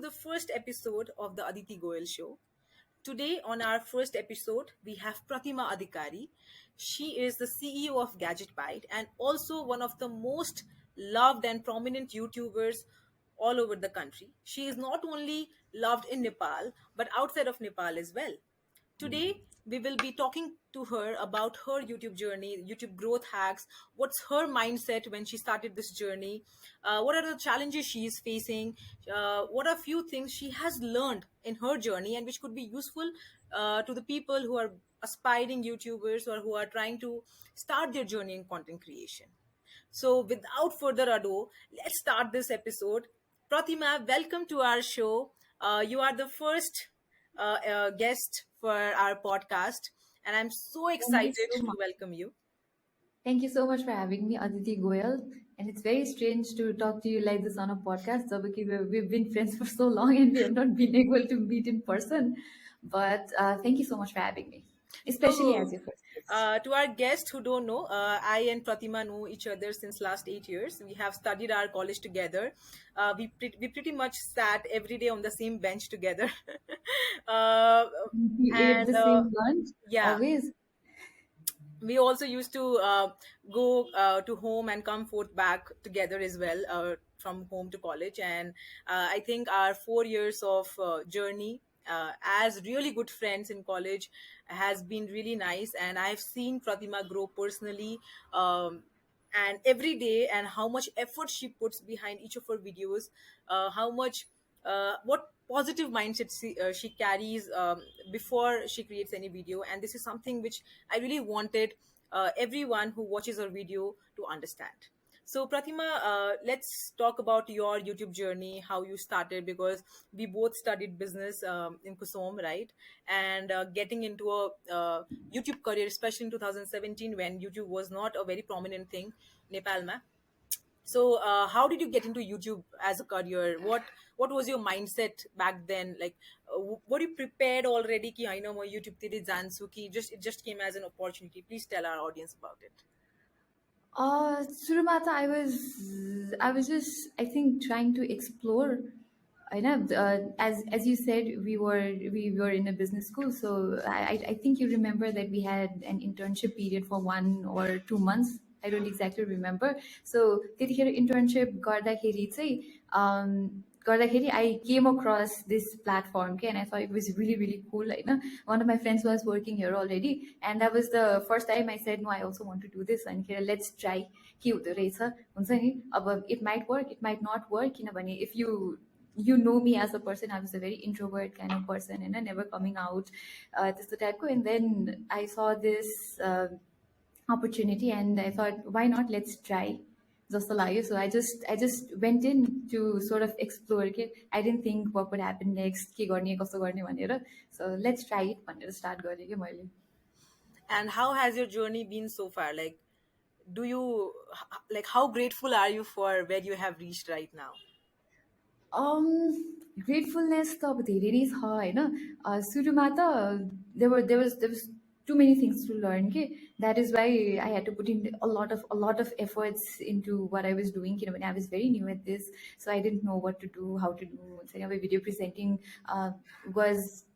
to the first episode of the Aditi Goyal show. Today, on our first episode, we have Pratima Adhikari. She is the CEO of GadgetByte and also one of the most loved and prominent YouTubers all over the country. She is not only loved in Nepal, but outside of Nepal as well. Today, we will be talking to her about her YouTube journey, YouTube growth hacks, what's her mindset when she started this journey, what are the challenges she is facing, what are few things she has learned in her journey and which could be useful to the people who are aspiring YouTubers or who are trying to start their journey in content creation. So, without further ado, let's start this episode. Pratima, welcome to our show. You are the first guest for our podcast, and I'm so Thank you excited so to much. welcome you. Thank you so much for having me, Aditi Goyal. And it's very strange to talk to you like this on a podcast. So because we've been friends for so long and we have not been able to meet in person. But thank you so much for having me, especially as So, your first guest. to our guests who don't know, I and Pratima know each other since last 8 years. We have studied our college together. We pretty much sat every day on the same bench together. uh, We ate and the same lunch yeah, always. we also used to go to home and come forth back together as well, from home to college. And I think our 4 years of journey as really good friends in college has been really nice, and I've seen Pratima grow personally, and every day, and how much effort she puts behind each of her videos, how much what positive mindset she carries before she creates any video. And this is something which I really wanted everyone who watches our video to understand. So, Pratima, let's talk about your YouTube journey, how you started, because we both studied business in Kusom, right? And getting into a YouTube career, especially in 2017 when YouTube was not a very prominent thing, Nepal ma. So, how did you get into YouTube as a career? What was your mindset back then? Like, were you prepared already? Ki I know my YouTube तिर जान्छु कि just it just came as an opportunity. Please tell our audience about it. Surumata, I was just, I think, trying to explore. I know, as you said, we were in a business school, so I think you remember that we had an internship period for 1 or 2 months. I don't exactly remember. So त्यतिखेर internship गर्दाखेरि चाहिँ गर्दाखेरि I came across this platform and I thought it was really really cool. Like, one of my friends was working here already, and that was the first time I said, no, I also want to do this, and here let's try. के हुँदो रहेछ हुन्छ नि अब it might work, it might not work, किनभने if you know me as a person, I was a very introvert kind of person and never coming out, this type. And then I saw this opportunity and I thought, why not, let's try. जस्तो लाग्यो. So I just went in to sort of explore के I didn't think what would happen next, के गर्ने कस्तो गर्ने भनेर. So let's try it भनेर start गरेँ के मैले. And how has your journey been so far? Like, do you like how grateful are you for where you have reached right now? um gratefulness त अब धेरै नै छ होइन. सुरुमा त there was too many things to learn के. That is why I had to put in a lot of efforts into what I was doing, किनभने I was very new at this, so I didn't know what to do, how to do. हुन्छ नि, अब video presenting was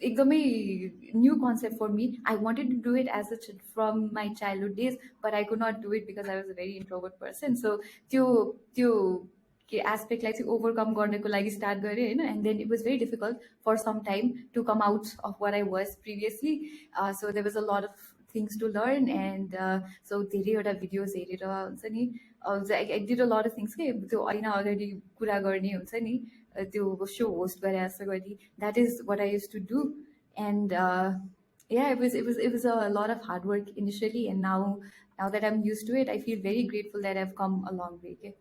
एकदमै new concept for me. I wanted to do it as from my childhood days, but I could not do it because I was a very introvert person. So त्यो के एस्पेक्टलाई चाहिँ overcome गर्नको लागि start गरेँ होइन. And then it was very difficult for some time to come out of what I was previously. So there was a lot of things to learn. And so धेरैवटा videos हेरेर हुन्छ नि, I did a lot of things के त्यो ऐना अगाडि कुरा गर्ने हुन्छ नि, त्यो सो होस्ट गरे जस्तो गरी. That is what I use to do. And yeah, it was a lot of hard work initially, and now that I'm used to it, I feel very grateful that I've come a long way. Okay?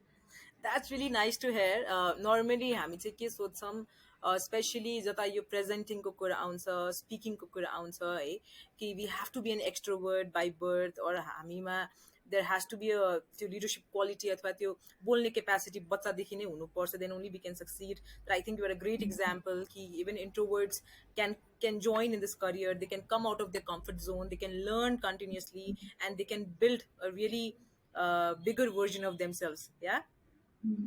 That's really nice to hear. Normally हामी चाहिँ के सोच्छौँ, specially जता यो प्रेजेन्टिङको कुरा आउँछ, स्पिकिङको कुरा आउँछ है, कि we have to be an extrovert by birth, और हामीमा देयर हेज टु बी त्यो लिडरसिप क्वालिटी अथवा त्यो बोल्ने क्यापेसिटी बच्चादेखि नै हुनुपर्छ, then only we can succeed. But I think you are a great example कि even introverts can join in this career. They can come out of their comfort zone, they can learn continuously, and they can build a really bigger version of themselves. Yeah.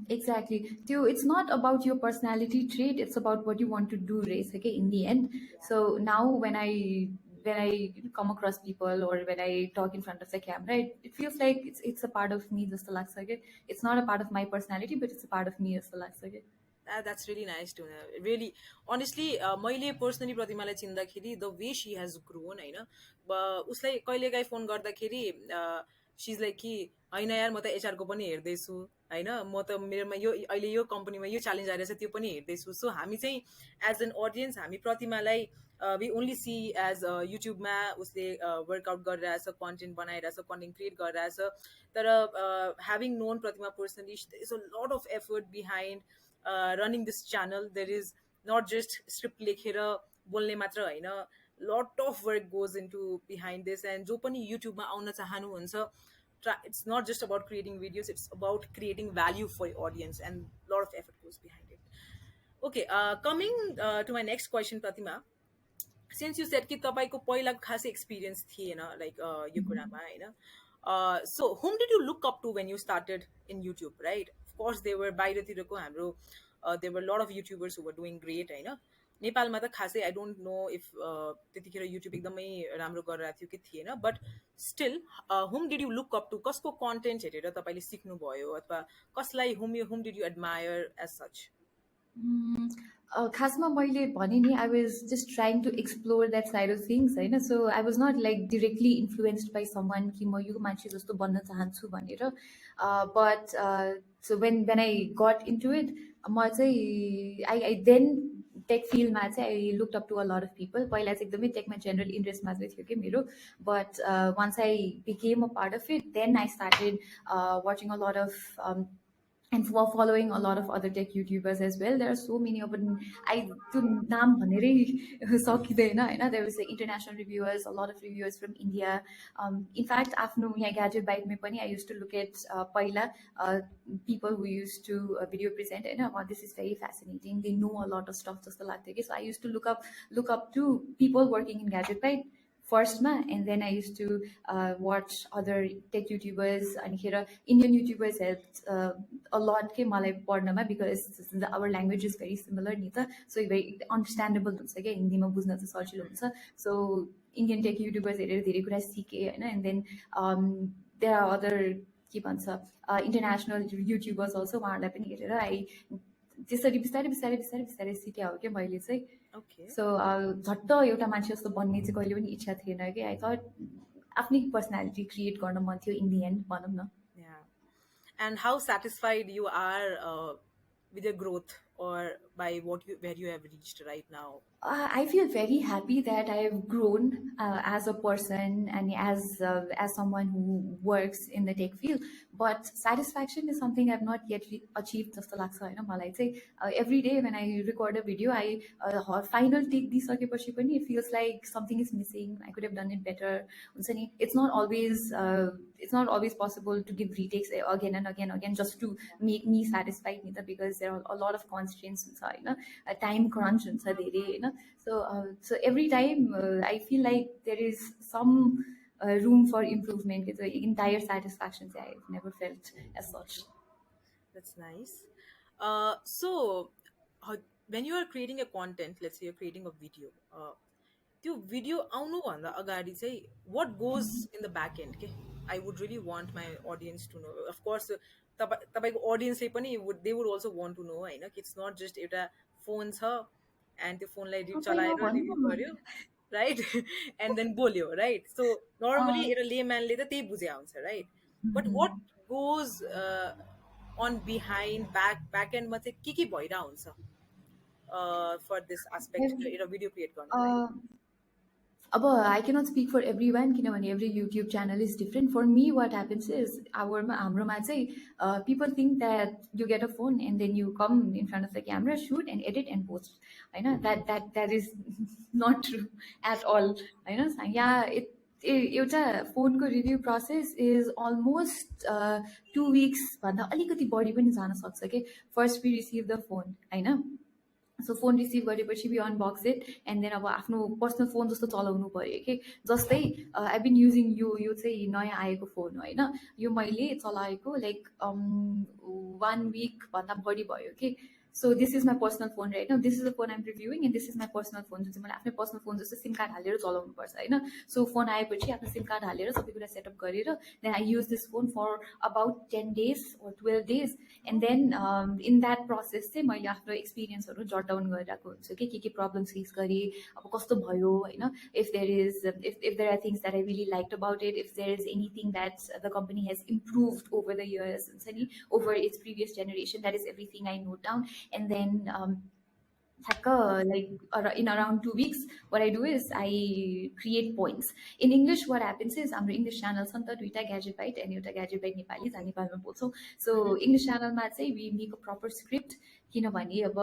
Exactly. Too, it's not about your personality trait, it's about what you want to do, race, okay, in the end. So now when I come across people or when I talk in front of the camera, it feels like it's a part of me, just the lux, okay. It's not a part of my personality, but it's a part of me, just the lux, okay. That's really nice to know. Really, honestly, मैले personally प्रतिमालाई चिन्दाखेरि the way she has grown होइन, उसलाई कहिलेकाहीँ phone गर्दाखेरि सी is like कि होइन यार म त एचआरको पनि हेर्दैछु होइन, म त मेरोमा यो अहिले यो कम्पनीमा यो च्यालेन्ज आइरहेछ त्यो पनि हेर्दैछु. सो हामी चाहिँ एज एन अडियन्स हामी प्रतिमालाई वी ओन्ली सी एज युट्युबमा उसले वर्कआउट गरिरहेछ, कन्टेन्ट बनाइरहेछ, कन्टेन्ट क्रिएट गरिरहेछ. तर having known Pratima personally is a lot of effort behind running this channel. There is not just script लेखेर बोल्ने मात्र होइन, lot of work goes into behind this. And जो पनि युट्युबमा आउन चाहनुहुन्छ, it's not just about creating videos, it's about creating value for your audience, and a lot of effort goes behind it. Okay, coming to my next question, Pratima. Since you said कि तपाईँको पहिला खासै experience थिएन like यो कुरामा होइन, so whom did you look up to when you started in YouTube, right? Of course they were बाहिरतिरको हाम्रो there were a lot of YouTubers who were doing great होइन. नेपालमा त खासै आई डोन्ट नो इफ त्यतिखेर YouTube एकदमै राम्रो गरिरहेको थियो कि थिएन, but still whom did you look up to, कसको कन्टेन्ट हेरेर तपाईँले सिक्नुभयो, अथवा कसलाई whom did you admire as such? खासमा मैले भने नि I was just trying to explore that side of things होइन. So I was not like directly influenced by someone कि म यो मान्छे जस्तो बन्न चाहन्छु भनेर. But so when I got into it, म चाहिँ आई देन टेक फिल्डमा चाहिँ I looked up to a lot of people. पहिला चाहिँ एकदमै टेकमा जेनरल इन्ट्रेस्टमा चाहिँ थियो कि मेरो. But once I became a part of it, then I started watching a lot of and for following a lot of other tech YouTubers as well. There are so many of them. I to naam bhanerai sakidaina haina. There was international reviewers, a lot of reviewers from India. In fact, afno yaha GadgetByte mein pani I used to look at paila people who used to video present, and oh, this is very fascinating. They know a lot of stuff jasto lagthyo ke. So I used to look up to people working in GadgetByte first ma, and then I used to watch other tech YouTubers, and here Indian YouTubers helped a lot ke malai padnama, because our language is very similar ni ta, so very understandable huncha ke, hindi ma bujhna chai sajilo huncha. So Indian tech YouTubers हेरेर धेरै कुरा सिके हैन. And then there are other के भन्छ international YouTubers also, उहाँहरूलाई पनि हेरेर आई त्यसरी बिस्तारै बिस्तारै बिस्तारै बिस्तारै सिके हो क्या मैले चाहिँ. Okay. सो झट्ट एउटा मान्छे जस्तो बन्ने चाहिँ कहिले पनि इच्छा थिएन कि. आई थट आफ्नै पर्सनालिटी क्रिएट गर्न मन थियो इन दि एन्ड भनौँ न. Yeah. And how satisfied you are with your growth, or by where you have reached right now? I feel very happy that I've grown as a person and as someone who works in the tech field. But satisfaction is something I've not yet achieved. Just every day when I record a video, I final take दिइसकेपछि पनि it feels like something is missing. I could have done it better. It's not always possible to give retakes again and again and again just to make me satisfied neither, because there are a lot of constraints inside. A time crunch हुन्छ धेरै होइन. So every time I feel like there is some room for improvement. The entire satisfaction I've never felt as such. That's nice. So when you are creating a content, let's say you're creating a video, त्यो video आउनुभन्दा अगाडि चाहिँ what goes in the back end के, I would really want my audience to know. Of course तपाईँको audience पनि they would also want to know होइन कि it's not just एउटा फोन छ and त्यो फोनलाई चलाएर रिभ्यू गर्यो, right? And then बोल्यो, right? So normally एउटा लेम्यानले त त्यही बुझे हुन्छ, right? But what goes on behind back end मा चाहिँ के भइरा हुन्छ for this aspect एउटा भिडियो क्रिएट गर्नलाई? I cannot speak for everyone किनभने every YouTube channel is different. For me, what happens is हाम्रोमा चाहिँ people think that you get a phone and then you come in front of the camera, shoot and edit and post. होइन, that is not true at all. होइन, यहाँ एउटा फोनको review process is almost 2 weeks भन्दा अलिकति बढी पनि जान सक्छ कि. First we receive the phone होइन, सो फोन रिसिभ गरेपछि we unbox it and then अब आफ्नो पर्सनल फोन जस्तो चलाउनु पऱ्यो कि जस्तै आई बिन युजिङ यो चाहिँ नयाँ आएको फोन हो होइन यो मैले चलाएको लाइक 1 विकभन्दा बढी भयो कि so this is my personal phone right this is the phone I'm reviewing and this is my personal phone जुन चाहिँ मैले आफ्नै पर्सनल फोन जस्तो सिम कार्ड हालेर चलाउनुपर्छ होइन सो फोन आएपछि आफ्नो सिम कार्ड हालेर सबै कुरा सेटअप गरेर then I use this phone for about 10 days or 12 days and then in that process चाहिँ मैले आफ्नो एक्सपिरियन्सहरू जट डाउन गरिरहेको हुन्छु कि के प्रब्लम्स फेस गरेँ अब कस्तो भयो होइन if there is if there are things that I really like about it if there is anything that the company has improved over the years हुन्छ नि over its previous generation that is everything I note down and then like in around 2 weeks, what I do is I create points. In English, what happens is our English channel santa duita GadgetByte and euta GadgetByte Nepali Okay. Nepalma बोल्छौँ. So English channel मा चाहिँ we make a proper script किनभने अब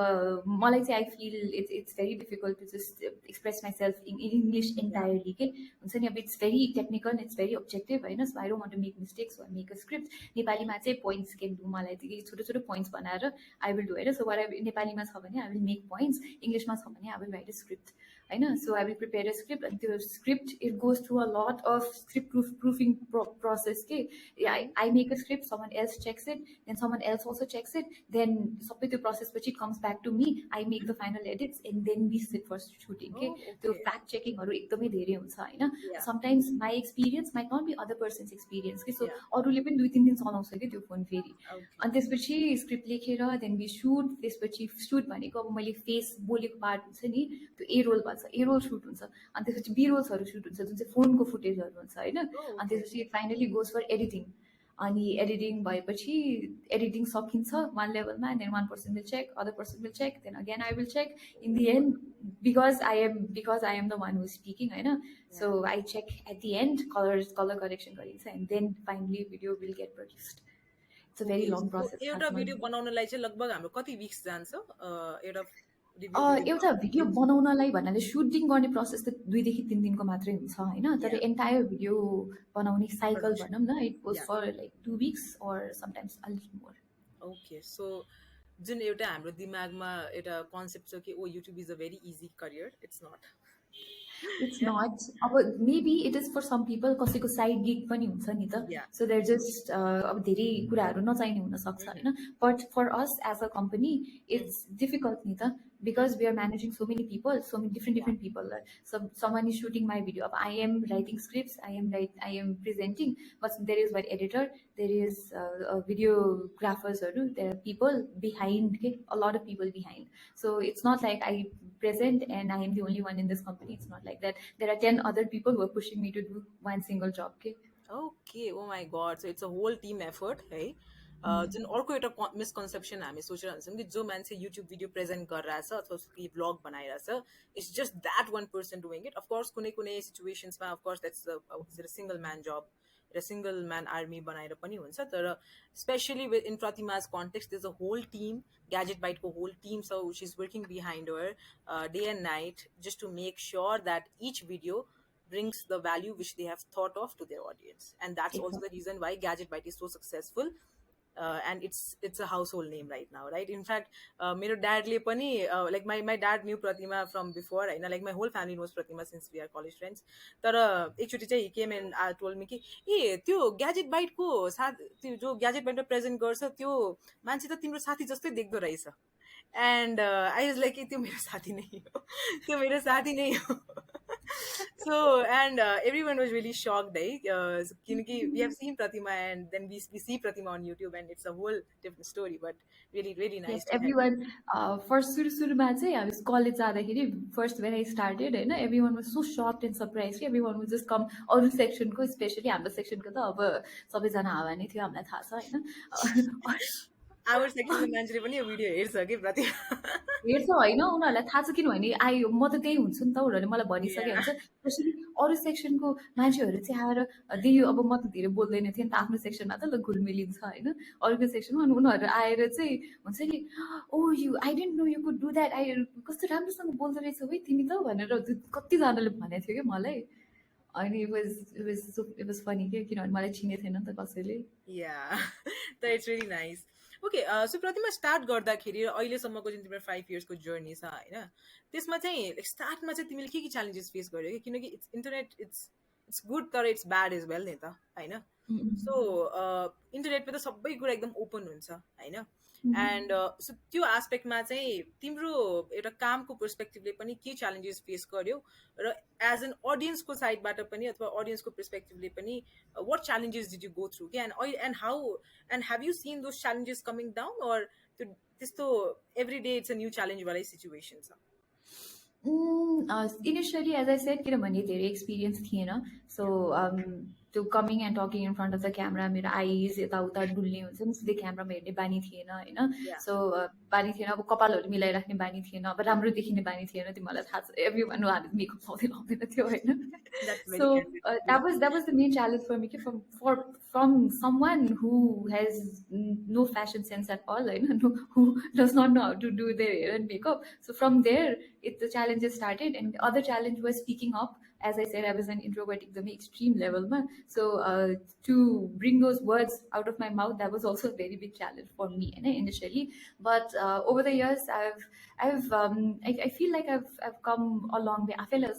मलाई चाहिँ I feel it's very difficult to just express myself in English Yeah. entirely के हुन्छ नि अब it's very technical and it's very objective होइन so I don't want to make mistakes so I make a script. नेपालीमा चाहिँ points के do मलाई चाहिँ छोटो छोटो points बनाएर I will do it. So what I नेपालीमा छ भने I will make points. Englishमा छ भने I will write a script. होइन so I will prepare a script and the script it goes through a lot of script proofing process के I make a script someone else checks it then someone else also checks it then सबै त्यो process पछि it comes back to me I make the final edits and then we sit for shooting के Oh, त्यो okay. fact checkingहरू एकदमै धेरै हुन्छ होइन Yeah. sometimes my experience might not be other person's experience के so Yeah. अरूले पनि 2-3 दिन चलाउँछ कि त्यो फोन फेरि Okay. अनि त्यसपछि स्क्रिप्ट लेखेर देन वी सुट त्यसपछि सुट भनेको अब मैले फेस बोलेको पार्ट हुन्छ नि त्यो ए रोल भन्छ ए रोल सुट हुन्छ अनि त्यसपछि बी रोल्सहरू सुट हुन्छ जुन चाहिँ फोनको फुटेजहरू हुन्छ होइन Oh, अनि okay. त्यसपछि फाइनली गोज फर एडिटिङ अनि एडिटिङ भएपछि एडिटिङ सकिन्छ वान लेभलमा then one person will check other person will check then again I will check in the end because I am the one who speaking होइन Yeah. So I check at the end colour correction गरिन्छ and then finally video will get produced it's a very Okay. Long So process एउटा खासमा video बनाउनलाई चाहिँ लगभग हाम्रो कति Vicks जान्छ एउटा रिभ्यू भिडियो एउटा भिडियो बनाउनलाई? बनाउनलाई भन्नाले सुटिङ गर्ने प्रोसेस त 2 देखि 3 दिनको मात्रै हुन्छ होइन तर Yeah. एन्टायर भिडियो बनाउने साइकल Production. भनौँ न it goes Yeah. For like 2 weeks or sometimes a little more. Okay. So जुन एउटा हाम्रो दिमागमा एउटा कन्सेप्ट छ कि oh YouTube is a very easy career it's not. It's Yeah. not. Maybe it is for some people कसैको side gig पनि हुन्छ नि त Yeah. सो देयर जस्ट अब धेरै कुराहरू नचाहिने हुनसक्छ होइन but for us as a company it's difficult नि त because we are managing so many people so many Yeah. Different people someone is shooting my video अब I am writing scripts I am presenting but there is one editor there is videographers there are people behind okay? A lot of people behind so it's not like I present and I am the only one in this company. It's not like that. There are 10 other people who are pushing me to do one single job. Okay. Okay. Oh my God. So it's a whole team effort, है. जुन अर्को एउटा misconception हामी सोचेर हुन्छौँ कि जो मान्छे YouTube video present गरिरहेछ अथवा उसको भ्लग बनाइरहेछ it's just that one person doing it of course कुनै कुनै सिचुएसन्समा अफकोर्स द्याट्स सिङ्गल म्यान जब र सिङ्गल म्यान आर्मी बनाएर पनि हुन्छ तर specially in Pratima's context is a whole team gadget बाइटको होल टिम छ which is working behind her day and night just to make sure that each video brings the value which they have thought of to their audience, and that's also the Exactly. reason why GadgetByte is so successful. And it's a household name right now, right? In fact, मेरो dadले पनि like my dad knew Pratima from before, होइन, like my whole family knows Pratima since we are college friends. तर एकचोटि चाहिँ he came and told me कि ए त्यो GadgetByte को साथ त्यो जो GadgetByte मा प्रेजेन्ट गर्छ त्यो मान्छे त तिम्रो साथी जस्तै देख्दो रहेछ. And I was like त्यो मेरो साथी नै हो त्यो मेरो साथी नै हो. So and everyone was really shocked, किनकि we have seen Pratima and then we see Pratima on YouTube and it's a whole different story, but really really Yes, nice to have. everyone. First सुरुमा चाहिँ हामी college जाँदाखेरि first when I started होइन everyone was so shocked and surprised कि everyone would just come अरू सेक्सनको specially हाम्रो सेक्सनको त अब सबैजना हावा नै थियो हामीलाई थाहा छ होइन Our section को मान्छेले पनि यो भिडियो हेर्छ कि Pratima. हेर्छ होइन उनीहरूलाई थाहा छ किनभने म त त्यही हुन्छु नि त उनीहरूले मलाई भनिसके Yeah. हुन्छ त्यसरी अरू सेक्सनको मान्छेहरू चाहिँ आएर दियो अब म त धेरै बोल्दैन थिएँ नि त आफ्नो सेक्सनमा त ल घुलमिलिन्छ होइन अरूको सेक्सनमा अनि उनीहरू आएर चाहिँ हुन्छ नि oh you I don't know you could do that कस्तो राम्रोसँग बोल्दो रहेछ है तिमी त भनेर कतिजनाले भनेको थियो कि मलाई अनि इट वाज फनी के किनभने मलाई चिनेको थिएन नि त कसैले Yeah. So it's really nice. Okay, so Pratima start गर्दाखेरि अहिलेसम्मको जुन तिम्रो 5 इयर्सको जर्नी छ होइन, त्यसमा चाहिँ स्टार्टमा चाहिँ तिमीले के चेलेन्जेस फेस गर्यो कि, किनकि इट्स इन्टरनेट, इट्स गुड तर इट्स ब्याड एज वेल नि त होइन. सो इन्टरनेटमा त सबै कुरा एकदम ओपन हुन्छ होइन. एन्ड सो त्यो एस्पेक्टमा चाहिँ तिम्रो एउटा कामको पर्सपेक्टिभले पनि के च्यालेन्जेस फेस गर्यो, र एज एन अडियन्सको साइडबाट पनि अथवा अडियन्सको पर्सपेक्टिभले पनि what challenges did you go through? Okay, and how, and have you seen those challenges coming down, or त्यस्तो every day it's a new challenge वाला situation छ? Initially, as I said, किनभने धेरै experience थिएन. सो त्यो coming end talking in front of the camera, मेरो eyes यताउता डुल्ने हुन्छ नि, सिधै क्यामरामा हेर्ने बानी थिएन होइन. Yeah, सो बानी थिएन, अब कपालहरू मिलाइराख्ने बानी थिएन, अब राम्रो देखिने बानी थिएन. तिमीलाई थाहा छ, एभ्री वान हामी मेकअप लाउँदै लाउँदैन थियो होइन. that's So very candid. Yeah, that was the main challenge for me. From someone who has no fashion sense at all, who does not know how to do their hair and makeup. So from there, the challenges started, and the other challenge was speaking up. As I said, I was an introvert at the extreme level, so to bring those words out of my mouth, that was also a very big challenge for me initially. But over the years, I feel like I've come a long way. I feel like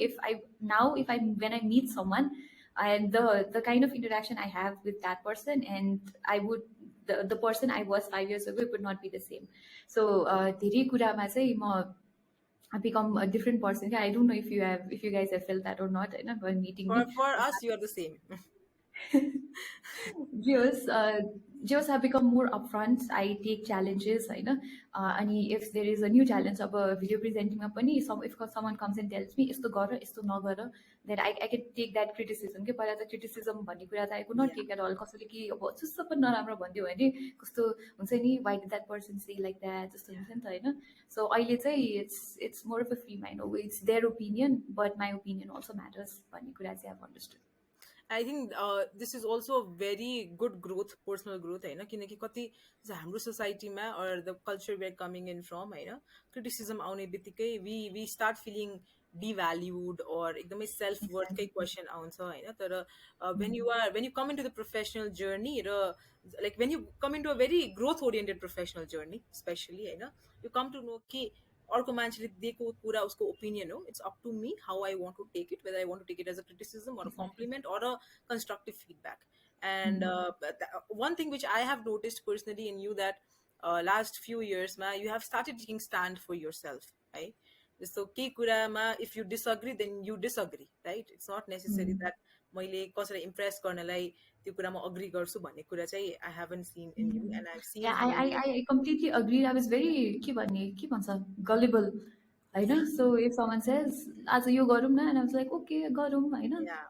if I when I meet someone, and the kind of interaction I have with that person, and I would the person I was 5 years ago, it would not be the same. So धेरै कुरामा चाहिँ म I become a different person. I don't know if you guys have felt that or not. By meeting me, for us you are the same. Geos have become more upfront. I take challenges, and if there is a new challenge of a video presenting पनि, if someone comes and tells me यस्तो गर यस्तो नगर, then I can take that criticism. के पहिला त criticism भन्ने कुरा त I could not take at all. कसैले कि अब जस्तो पनि नराम्रो भनिदियो भने कस्तो हुन्छ नि, why did that person say like that, जस्तो हुन्छ नि त होइन. So अहिले चाहिँ it's more of a free mind. Oh, it's their opinion, but my opinion also matters भन्ने कुरा चाहिँ I've understood. I think this is also a very good growth, personal growth होइन, किनकि कति हाम्रो सोसाइटीमा or the culture we're coming in from होइन, criticism आउने बित्तिकै we start feeling devalued or एकदमै self worth कै question आउँछ होइन. तर when you come into the professional journey, raw like when you come into a very growth oriented professional journey especially होइन, you come to know कि अर्को मान्छेले दिएको कुरा उसको ओपिनियन हो, it's up to me how I want to take it, whether I want to take it as a criticism or a compliment or a constructive feedback. And one thing which I have noticed personally in you, that last few years ma you have started taking stand for yourself, right? So केही कुरामा if you disagree, then you disagree, right? It's not necessary that मैले कसैलाई impress गर्नलाई त्यो कुरामा agree गर्छु भन्ने कुरा चाहिँ I haven't seen in you, and I've seen Yeah, how you. I completely agree. I was very के भन्छ gullible होइन. So if someone says आज यो गरौँ न, and I was like okay गरौँ होइन. Yeah.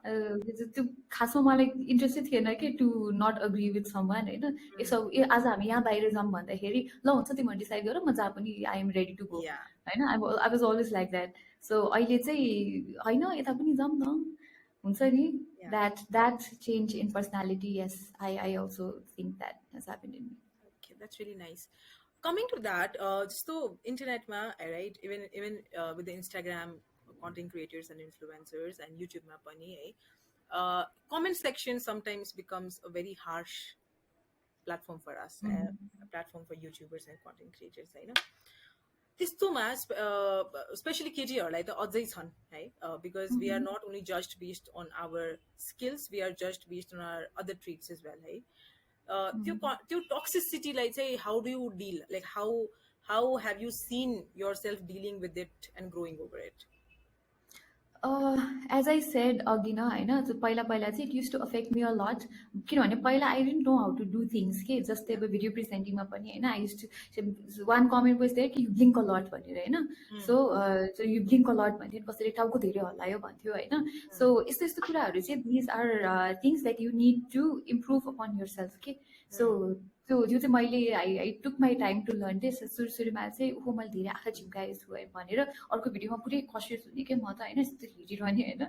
त्यो खासमा मलाई इन्ट्रेस्टै थिएन कि to not agree with someone होइन. यसो आज हामी यहाँ बाहिर जाऊँ भन्दाखेरि ल हुन्छ तिमीहरू डिसाइड गर, म जहाँ पनि I am ready to go Yeah. होइन. I was always like that. So अहिले चाहिँ होइन यता पनि जाऊँ न हुन्छ नि. Yeah. That change in personality, yes, I also think that has happened in me. Okay, that's really nice. Coming to that, just so internet ma, right? Even with the Instagram content creators and influencers and YouTube ma pani, comment section sometimes becomes a very harsh platform for us, a platform for YouTubers and content creators, right? त्यस्तोमा especially केटीहरूलाई त अझै छन् है, because we are not only judged based on our skills, we are judged based on our other traits as well है. त्यो टक्सिसिटीलाई चाहिँ how do you deal, like how have you seen yourself dealing with it and growing over it? As I said अघि न होइन, पहिला चाहिँ it used to affect me a lot. किनभने पहिला I didn't know how to do things के, जस्तै अब भिडियो प्रेजेन्टिङमा पनि होइन, I used to one comment was there कि you blink a lot भनेर होइन. So you blink a lot भन्थ्यो, कसैले टाउको धेरै हल्लायो भन्थ्यो होइन. So यस्तो कुराहरू चाहिँ these are things that you need to improve upon yourself के. So त्यो चाहिँ मैले I took my time to learn this. सुरुमा चाहिँ ओहो मैले धेरै आँखा झिम्काएछु है भनेर अर्को भिडियोमा पुरै कसियस हुने क्या म त होइन, यस्तो हेरिरहने होइन.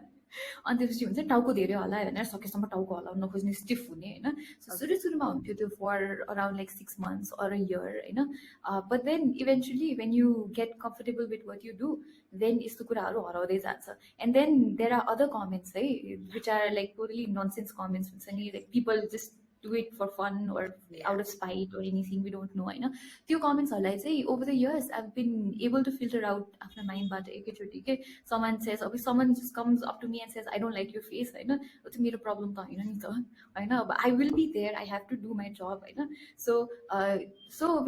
अनि त्यसपछि हुन्छ टाउको धेरै हल्लायो भनेर सकेसम्म टाउको हल्लाउन नखोज्ने, स्टिफ हुने होइन. सुरुमा हुन्थ्यो त्यो for around like 6 months or a year होइन. But then eventually when you get comfortable with what you do, then यस्तो कुराहरू हराउँदै जान्छ. And then there are other comments है, which are like totally nonsense comments हुन्छ नि, like people just do it for fun or Yeah. out of spite or anything, we don't know होइन त्यो कमेन्ट्सहरूलाई चाहिँ over the years I've been able to filter out आफ्नो माइन्डबाट एकैचोटि के someone says अब someone just comes up to me and says I don't like your face होइन त्यो मेरो प्रब्लम त होइन नि त होइन अब I will be there, I have to do my job होइन so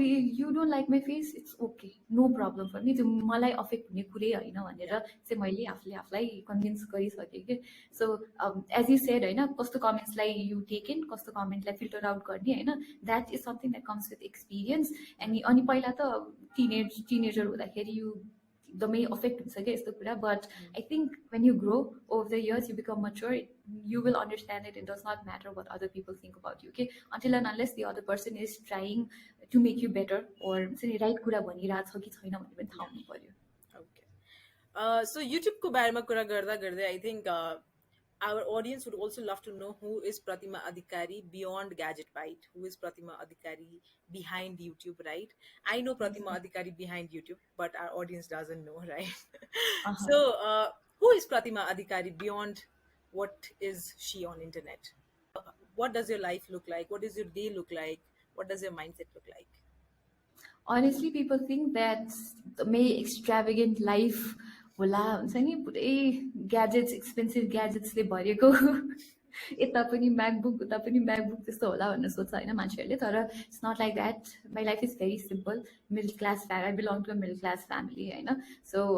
you don't like my face, it's okay, no problem for me, त्यो मलाई अफेक्ट हुने कुरै होइन भनेर Yeah. चाहिँ मैले आफूलाई कन्भिन्स गरिसकेँ कि सो एज यु सेड होइन कस्तो कमेन्ट्सलाई यु टेक इन कस्तो कमेन्टलाई फिल्टर आउट गर्ने होइन that is something that comes with experience अनि पहिला त टिनेजर हुँदाखेरि यु एकदमै अफेक्ट हुन्छ क्या यस्तो कुरा but I think when you grow over the years you become mature you will understand it. It does not matter what other people think about you. Okay, until and unless the other person is trying to make you better or say right कुरा भनिरहेछ कि छैन भन्ने पनि थाहा हुनु पर्यो. Okay. So YouTube को बारेमा कुरा गर्दा गर्दै I think our audience would also love to know who is Pratima Adhikari beyond GadgetByte. Who is Pratima Adhikari behind YouTube, right? I know Pratima Adhikari behind YouTube, but our audience doesn't know, right? Uh-huh. So, who is Pratima Adhikari beyond what is she on internet? What does your life look like? What does your day look like? What does your mindset look like? Honestly, people think that the may extravagant life होला हुन्छ नि पुरै gadgets expensive ग्याजेट्सले भरेको यता पनि MacBook उता पनि MacBook त्यस्तो होला भनेर सोच्छ होइन मान्छेहरूले तर it's not like that my life is very simple middle class I belong to a middle class family होइन so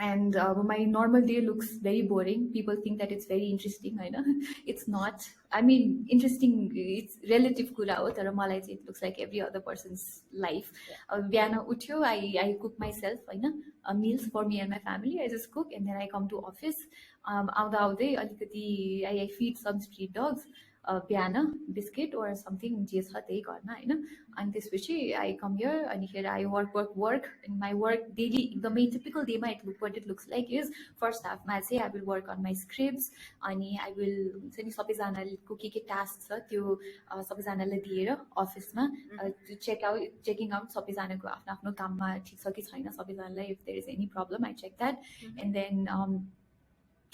and my normal day looks very boring. People think that it's very interesting. I know it's not. I mean, interesting. It's relative kura ho, tara malai चाहिँ it looks like every other person's life. बिहान उठ्यो, I cook myself. होइन meals for me and my family. I just cook and then I come to office. आउँदा आउँदै अलिकति I feed some street dogs. बिहान biscuit or something जे छ त्यही घरमा होइन अनि त्यसपछि आई कम हियर अनिखेर I work and my work daily एकदमै टिपिकल डेमा what it looks like is first हाफमा चाहिँ I will work on my scripts अनि आई विल हुन्छ नि सबैजनाको के टास्क छ त्यो सबैजनालाई दिएर अफिसमा चेकिङ आउट सबैजनाको आफ्नो आफ्नो काममा ठिक छ कि छैन सबैजनालाई if there is any problem I check that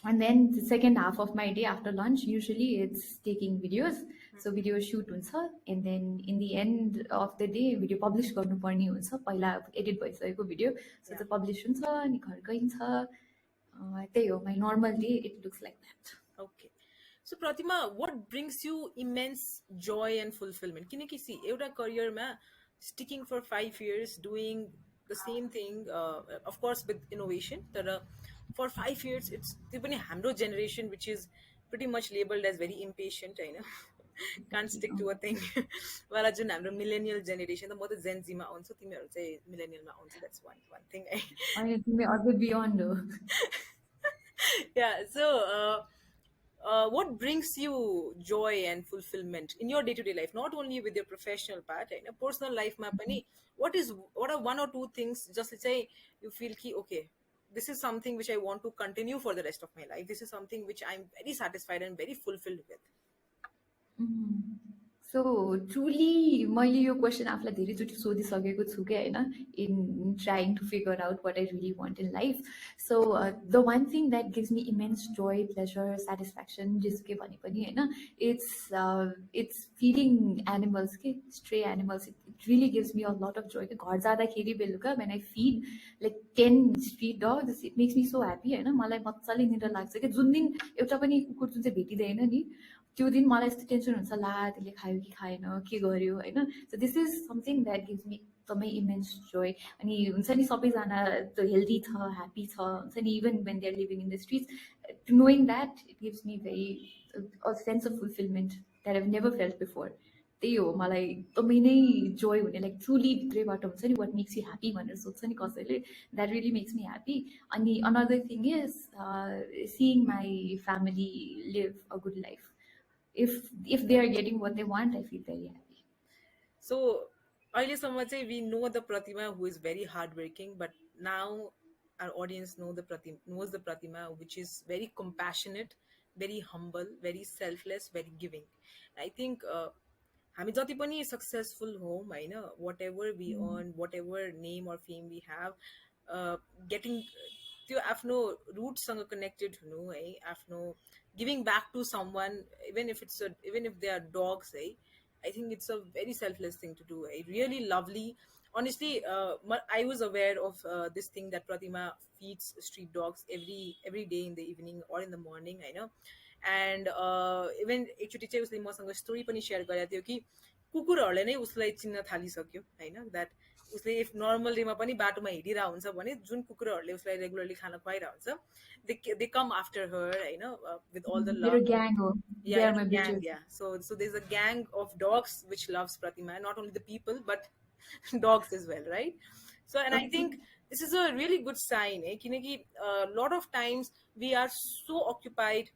and then the second half of my day after lunch usually it's taking videos so video shoot huncha and then in the end of the day video publish garnu parne huncha पहिला edit भइसकेको video so त्यो publish हुन्छ अनि घर गइन्छ त्यही हो my normal day it looks like that. Okay. So Pratima, what brings you immense joy and fulfillment? किनकि see एउटा career-मा sticking for 5 years doing the same thing of course with innovation तर for 5 years it's त्यो पनि हाम्रो generation which is pretty much labeled as very impatient होइन can't stick to a thing वाला जुन हाम्रो millennial generation त म त Gen Z मा आउँछु तिमीहरू चाहिँ millennial मा आउँछु that's one thing अनि तिमी अझै beyond हो. Yeah, so what brings you joy and fulfillment in your day-to-day life, not only with your professional part in a personal life ma pani what are one or two things just let's say you feel ki okay this is something which I want to continue for the rest of my life, this is something which I'm very satisfied and very fulfilled with. So truly मैले यो question आफूलाई धेरैचोटि सोधिसकेको छु कि होइन in trying to figure out what I really want in life so the one thing that gives me immense joy pleasure satisfaction जेसुकै भने पनि होइन इट्स फिडिङ एनिमल्स के stray animals it really gives me a lot of जोय कि घर जाँदाखेरि बेलुका when I फिड like 10 street dogs it makes me so happy होइन मलाई मजाले निद्रा लाग्छ कि जुन दिन एउटा पनि कुकुर जुन चाहिँ भेटिँदैन नि त्यो दिन मलाई यस्तो टेन्सन हुन्छ ला त्यसले खायो कि खाएन के गर्यो होइन सो this is something that gives मी एकदमै इमेन्स जोय अनि हुन्छ नि सबैजना हेल्दी छ ह्याप्पी छ हुन्छ नि even when they are living in the streets knowing that it gives me very a sense of fulfilment that have never felt before त्यही हो मलाई एकदमै नै जोय हुने लाइक ट्रुली भित्रैबाट हुन्छ नि वाट मेक्स यु ह्याप्पी भनेर सोध्छ नि कसैले that really makes me happy अनि another thing is seeing my family live a good life if they are getting what they want, I feel very happy. So अहिलेसम्म चाहिँ we know the Pratima who is very hardworking, but now our audience knows the Pratima which is very compassionate, very humble, very selfless, very giving. I think हामी जति पनि successful हौँ होइन whatever we earn, whatever name or fame we have, getting त्यो आफ्नो रुटसँग connected हुनु है, आफ्नो giving back to someone, even if they are dogs है, I think it's a very selfless thing to do. Really lovely. Honestly, I was aware of this thing that Pratima feeds street dogs every day in the evening or in the morning. I know, and even एकचोटि चाहिँ उसले मसँग story पनि share गरेको थियो कि कुकुरहरूले नै उसलाई चिन्न थालिसक्यो होइन, द्याट उसले इफ नर्मल डेमा पनि बाटोमा हिँडिरहेको हुन्छ भने जुन कुकुरहरूले उसलाई रेगुलरली खाना खुवाइरहेको हुन्छ, दे कम आफ्टर हर होइन, विथ अल द मेरो लभ. ग्याङ हो, Yeah, they are it's my a gang. Bitches. Yeah, so there's a gang of dogs which loves Pratima, and not only the people but dogs as well, right? So, and I think this is a really good sign, eh? Kineki, a lot of times we are so occupied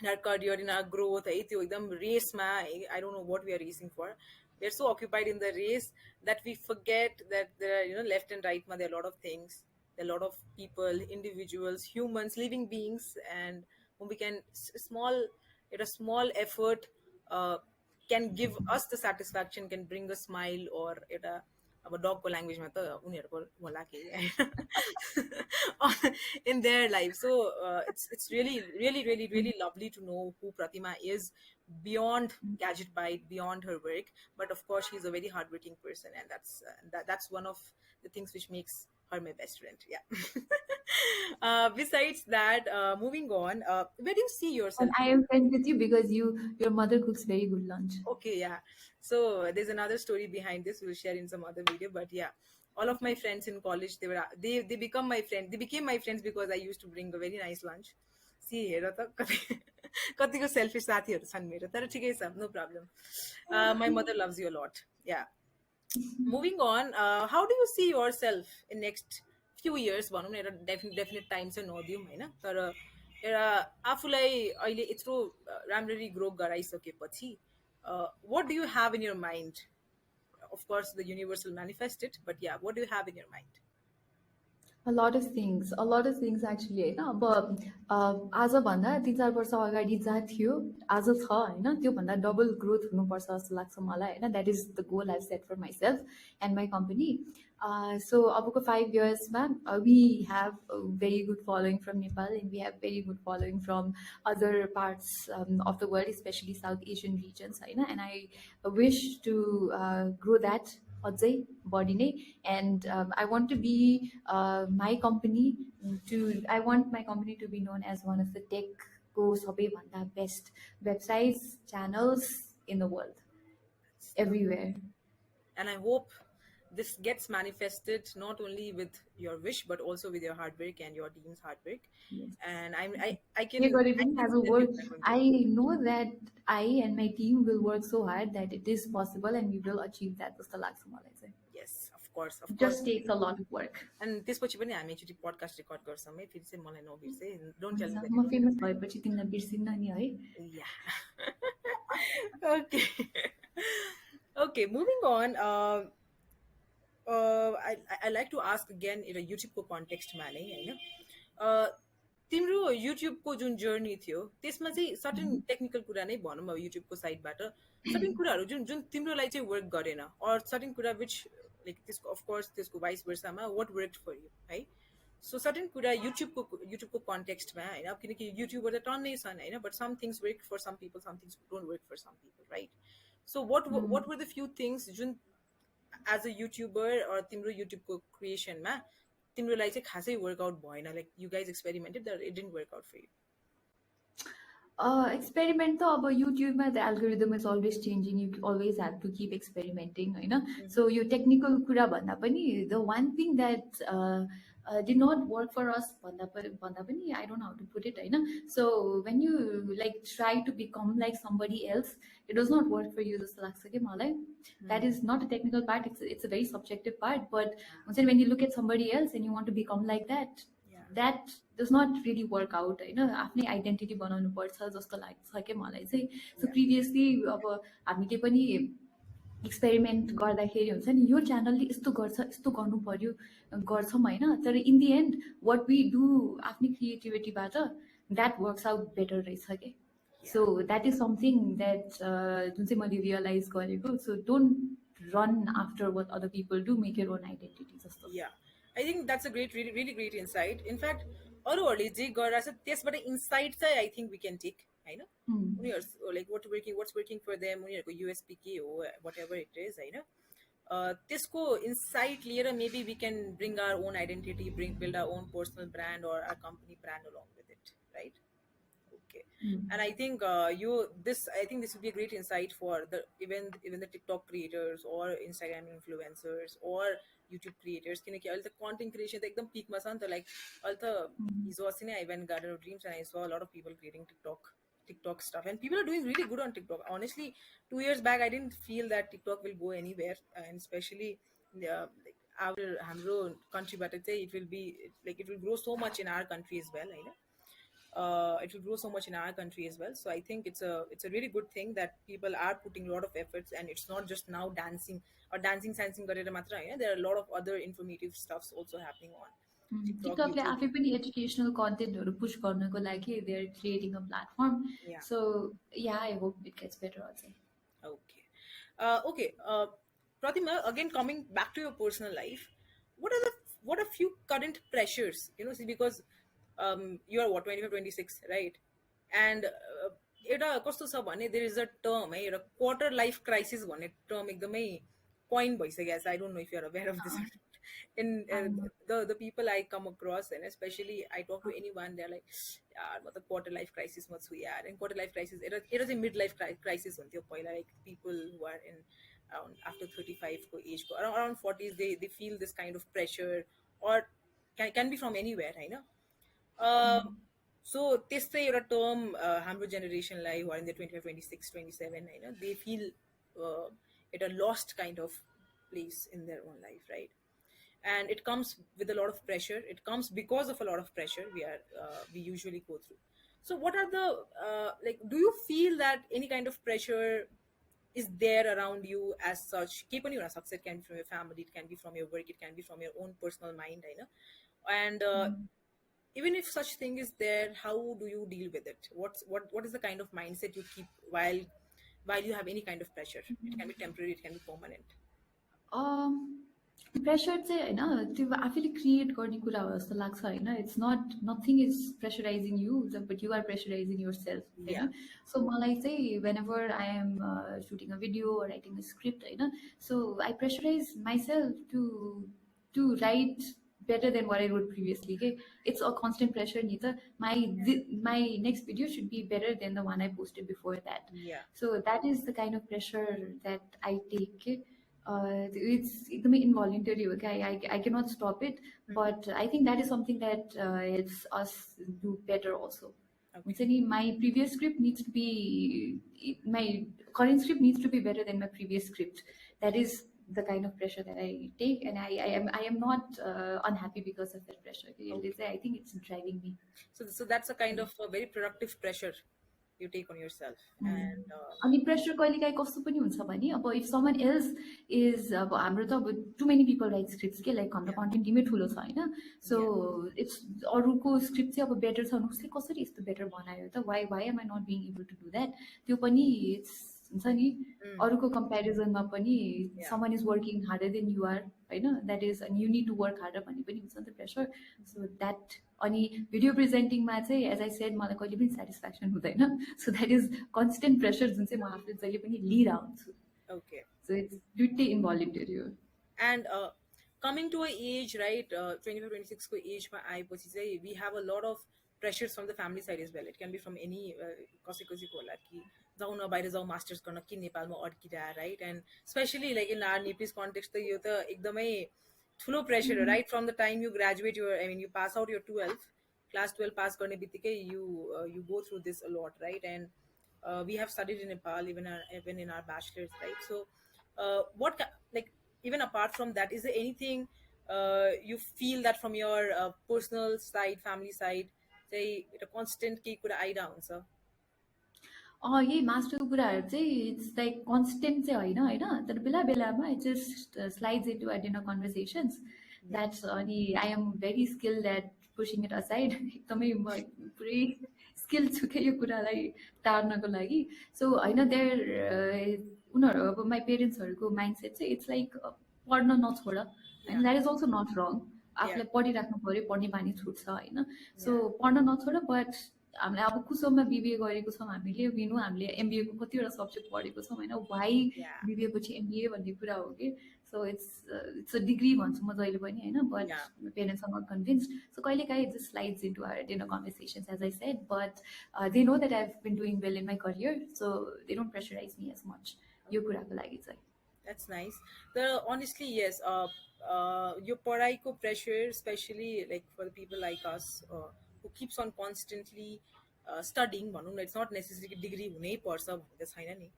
in our career, in our growth, है त्यो एकदम Reshma, I don't know what we are racing for. We are so occupied in the race that we forget that there are, left and right, there are a lot of things, there are a lot of people, individuals, humans, living beings, and when we can small, at a small effort, uh, can give us the satisfaction, can bring a smile, or एउटा अब डगको ल्याङ्ग्वेजमा त उनीहरूको होला केही in their life. So it's really lovely to know who Pratima is beyond GadgetByte, beyond her work. But of course, she's a very hardworking person, and that's one of the things which makes her my best friend. Yeah. Besides that, moving on, where do you see And yourself? I am friends with you because your mother cooks very good lunch. Okay, yeah. So there's another story behind this. We'll share in some other video. But yeah, all of my friends in college, they become my friend. They became my friends because I used to bring a very nice lunch. See, हेर त कतिको selfish साथीहरू छन् मेरो, तर ठिकै छ, no problem. My mother loves you a lot. Yeah. Moving on, how do you see yourself in next few years? भनौँ न एउटा definite time चाहिँ नदिउँ होइन, तर एउटा आफूलाई अहिले यत्रो राम्ररी grow गराइसकेपछि what do you have in your mind? Of course, the universe will manifest it, but yeah, what do you have in your mind? A lot of things actually होइन. अब आजभन्दा 3-4 वर्ष अगाडि जहाँ थियो आज छ होइन, त्योभन्दा डबल ग्रोथ हुनुपर्छ जस्तो लाग्छ मलाई होइन. That is the goal I set for myself and my company. So अबको 5 इयर्समा we have very good following from Nepal and we have very good following from other parts of the world, specially South Asian regions होइन. And I wish to grow that अझै बढी नै. And I want to be my company I want my company to be known as one of the टेकको सबैभन्दा best websites channels in the world everywhere. And I hope this gets manifested not only with your wish but also with your hard work and your team's hard work. Yes. And के गरे I पनि can as a see that work, you're going to. I know that I and my team will work so hard that it is possible and we will achieve that जस्तो लाग्छ मलाई चाहिँ. Yes, of course, of It course. just takes a lot of work. And त्यसपछि पनि हामी एकचोटि podcast record गर्छौँ है, फेरि चाहिँ मलाई नबिर्से, डोन्ट टेल मी म दैट. फेमस भएपछि तिमीलाई बिर्सिन्न नि है. Yeah. Okay. Okay, moving on. I like to ask again in a YouTube को context मा नै होइन, तिम्रो युट्युबको जुन जर्नी थियो त्यसमा चाहिँ सर्टेन टेक्निकल कुरा नै भनौँ अब युट्युबको साइडबाट सर्टेन कुराहरू जुन जुन तिम्रोलाई चाहिँ वर्क गरेन, अर सर्टेन कुरा विच लाइक त्यसको अफकोर्स त्यसको वाइस वर्सामा वाट वर्क फर यु है. सो सर्टेन कुरा युट्युबको कन्टेक्स्टमा होइन, अब किनकि युट्युबर त टन्नै छन् होइन, but some things work for some people, some things don't work for some people, right? So what were the few things जुन एज अ युट्युबर अर तिम्रो युट्युबको क्रिएसनमा तिम्रोलाई चाहिँ खासै वर्कआउट भएन, लाइक यु गाइज एक्सपेरिमेन्टेड तर it didn't work out for you? Experiment त अब युट्युबमा the algorithm is always changing, you always have to keep experimenting होइन. सो यो टेक्निकल कुरा भन्दा पनि the one thing that did not work for us भन्दा पनि I don't know how to put it होइन. So when you like try to become like somebody else, it does not work for you जस्तो लाग्छ कि मलाई. That is not a technical part, it's a very subjective part, but when you look at somebody else and you want to become like that, that does not really work out होइन. आफ्नै identity बनाउनु पर्छ जस्तो लाग्छ कि मलाई चाहिँ. सो previously अब हामीले पनि एक्सपेरिमेन्ट गर्दाखेरि हुन्छ नि, यो च्यानलले यस्तो गर्छ यस्तो गर्नु पर्यो गर्छौँ होइन, तर in the end what we do आफ्नै क्रिएटिभिटीबाट द्याट वर्क्स आउट बेटर रहेछ कि. So that is something that जुन चाहिँ मैले रियलाइज गरेको. So don't run after what other people do, make your own identity जस्तो. Yeah, I think that's a great, really, really great insight. In fact, अरूहरूले जे गरेर छ त्यसबाट इन्साइट चाहिँ I think we can take होइन Hmm. उनीहरू like what's working for them उनीहरूको USP के हो वाट एभर इट इज होइन त्यसको इन्साइट लिएर maybe we can bring our own identity build our own personal brand or our company brand along with it, right? Okay. Hmm. And I think I think this would be a great insight for the even the TikTok creators or Instagram influencers or YouTube creators. किनकि अहिले त content creation त एकदम peak मा छ नि त like अहिले त Hmm. हिजो अस्ति नै I went Garden of Dreams and I saw a lot of people creating TikTok stuff and people are doing really good on TikTok. Honestly, 2 years back I didn't feel that TikTok will go anywhere and especially like after हाम्रो countryबाट चाहिँ it will be like it will grow so much in our country as well होइन it will grow so much in our country as well. So I think it's a really good thing that people are putting a lot of efforts, and it's not just now dancing or dancing गरेर मात्र हैन. There are a lot of other informative stuffs also happening on TikTok, टिकटकले YouTube. आफै पनि educational कन्टेन्टहरू push गर्नको लागि they are creating a platform Yeah. So yeah I hope it gets better अझै Okay. Okay. Pratima, again coming back to your personal life, what are few current pressures? You know, see, because you are what 25, 26, right? And एउटा कस्तो छ भने there is a term है एउटा quarter life crisis भन्ने term एकदमै coin भइसकेको छ. I don't know if you are aware of this or not. In आइम the people I come across, and especially I talk to anyone, they're like, यार म त quarter life crisis मा छु यार. And quarter life crisis एउटा चाहिँ mid life crisis हुन्थ्यो पहिला, like people who are in around after 35 को age को around 40s they feel this kind of pressure or can be from anywhere होइन सो त्यस्तै एउटा टर्म हाम्रो जेनेरेसनलाई वर इन द 25, 26, 27 होइन they feel at a lost kind of place in their own life right and it comes with a lot of pressure. It comes because of a lot of pressure we usually go through. So what are the like do you feel that any kind of pressure is there around you as such? Keep on your success. It can be from your family, it can be from your work, it can be from your own personal mind, I know. And even if such thing is there, how do you deal with it? What is the kind of mindset you keep while you have any kind of pressure? It can be temporary, it can be permanent. Pressure चाहिँ होइन त्यो आफैले create गर्ने कुरा हो जस्तो लाग्छ होइन it's not nothing is pressurising you but you are pressurising yourself Yeah. होइन सो मलाई चाहिँ whenever I am shooting a video writing a script होइन so I pressurise myself to write better than what I wrote previously. Okay? It's a constant pressure. Neither my next video should be better than the one I posted before that. Yeah. So that is the kind of pressure that I take. Okay? It's एकदमै involuntary. Okay? I cannot stop it, but I think that is something that helps us do better also. Okay. My previous script needs to be my current script needs to be better than my previous script. That is the kind of pressure that I take, and I am not unhappy because of that pressure. Okay. I think it's driving me. So that's a kind of a very productive pressure you take on yourself. And अनि pressure कहिलेकाहीँ कस्तो पनि हुन्छ भने अब if someone else is अब हाम्रो त अब too many people write scripts के लाइक हाम्रो कन्टेन्ट टिमै ठुलो छ होइन सो इट्स अरूको स्क्रिप्ट चाहिँ अब बेटर छ भने उसले कसरी यस्तो बेटर बनायो त why am I not being able to do that त्यो पनि इट्स हुन्छ नि अरूको कम्पेरिजनमा पनि someone is working harder than you are होइन द्याट इज अनि you need to work harder भन्ने पनि हुन्छ नि त प्रेसर सो द्याट अनि भिडियो प्रेजेन्टिङमा चाहिँ एज आई सेड मलाई कहिले पनि सेटिस्फ्याक्सन हुँदैन so that is constant pressure जुन चाहिँ म आफूले जहिले पनि लिइरहेको हुन्छु okay. सो इट्स दुइटै इन्भोल्युन्टरी हो And coming to a age, right, 25, 26 को age मा आएपछि चाहिँ we have a lot of pressures from the family side as well. It can be from any कसैको होला कि जाऊ न बाहिर जाऊ मास्टर्स गर्न कि नेपालमा अड्किरह right and specially like in our नेपिस कन्टेक्स्ट त यो त एकदमै ठुलो प्रेसर हो right from the time you graduate your I mean you pass out your 12th class 12 pass गर्ने बित्तिकै you go through this a lot, right? And we have studied in Nepal even in our bachelor's, right? So what like even apart from that, is there anything you feel that from your personal side, family side, say a constant केही कुरा आइरहेको हुन्छ? यही मास्टरको कुराहरू चाहिँ it's like constant चाहिँ होइन होइन तर बेला बेलामा it just slides into a dinner conversations that's अनि I am very skilled at pushing it aside एकदमै म पुरै स्किल छु क्या यो कुरालाई टार्नको लागि सो होइन देयर उनीहरू अब माई पेरेन्ट्सहरूको माइन्डसेट चाहिँ इट्स लाइक पढ्न नछोड होइन द्याट इज अल्सो नट रङ Yeah. आफूलाई पढिराख्नु पऱ्यो, पढ्ने बानी छुट्छ होइन. सो Yeah. पढ्न नछोड, बट हामीले अब कुसोममा बिबिए गरेको छौँ हामीले, विनु हामीले एमबिएको कतिवटा सब्जेक्ट पढेको छौँ होइन, वाइ Yeah. बिबिए पछि एमबिए भन्ने कुरा हो कि. सो इट्स अ डिग्री भन्छु म जहिले पनि होइन, Yeah. But parents are not convinced. So कहिलेकाहीँ it just slides into our dinner conversations as I said, but they know that I have been doing well in my career, so they don't pressurise me as much यो कुराको लागि चाहिँ. That's nice. Honestly, yes. Your paraiko pressure, especially like for the people like us who keeps on constantly studying. भनौँ न, it's not necessarily degree हुनै पर्छ भन्ने त छैन नि.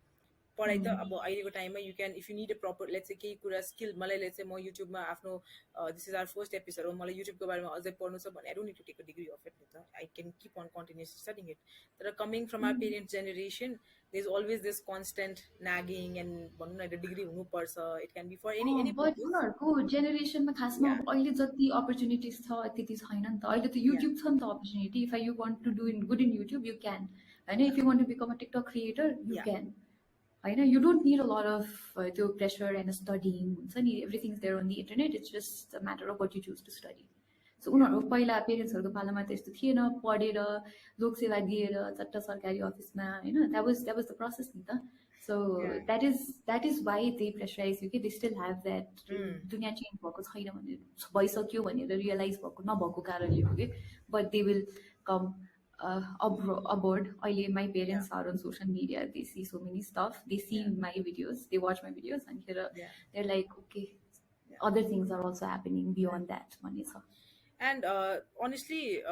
पढाइ त अब अहिलेको टाइममा you can, if you need a proper let's say केही कुरा स्किल, मलाई लेट्स से म युट्युबमा आफ्नो this is our first episode हो, मलाई युट्युबको बारेमा अझै पढ्नु छ भने I don't need to take a degree of it नि त, I can keep on continuously studying it. तर coming from our parents generation, there is always this constant nagging and भनौँ न, एउटा डिग्री हुनुपर्छ. It can be for any but purpose. उनीहरूको जेनेरेसनमा खासमा या अब अहिले जति अपर्च्युनिटिज छ त्यति छैन नि त. अहिले त या युट्युब छ नि त opportunity. If you want to do in good in YouTube you can होइन. If you want to become a TikTok creator you yeah can होइन. You don't need a lot of त्यो प्रेसर एन्ड स्टडिङ हुन्छ नि. Everything is there on the internet. It's just a matter of what you choose to study. So yeah उनीहरू पहिला पेरेन्ट्सहरूको पालामा त यस्तो थिएन. पढेर लोकसेवा दिएर चट्ट सरकारी अफिसमा होइन, द्याट वाज द प्रोसेस नि त. So yeah that is why they pressurise you कि दे स्टिल ह्याभ द्याट. दुनियाँ चेन्ज भएको छैन भनेर, भइसक्यो भनेर रियलाइज भएको नभएको कारणले हो कि. But they will come aboard. अहिले my या parents are on social media, they see so many stuff, they see या my videos, they watch my videos, and here या they're like, okay, या other things are also happening beyond that भन्ने छ. And honestly,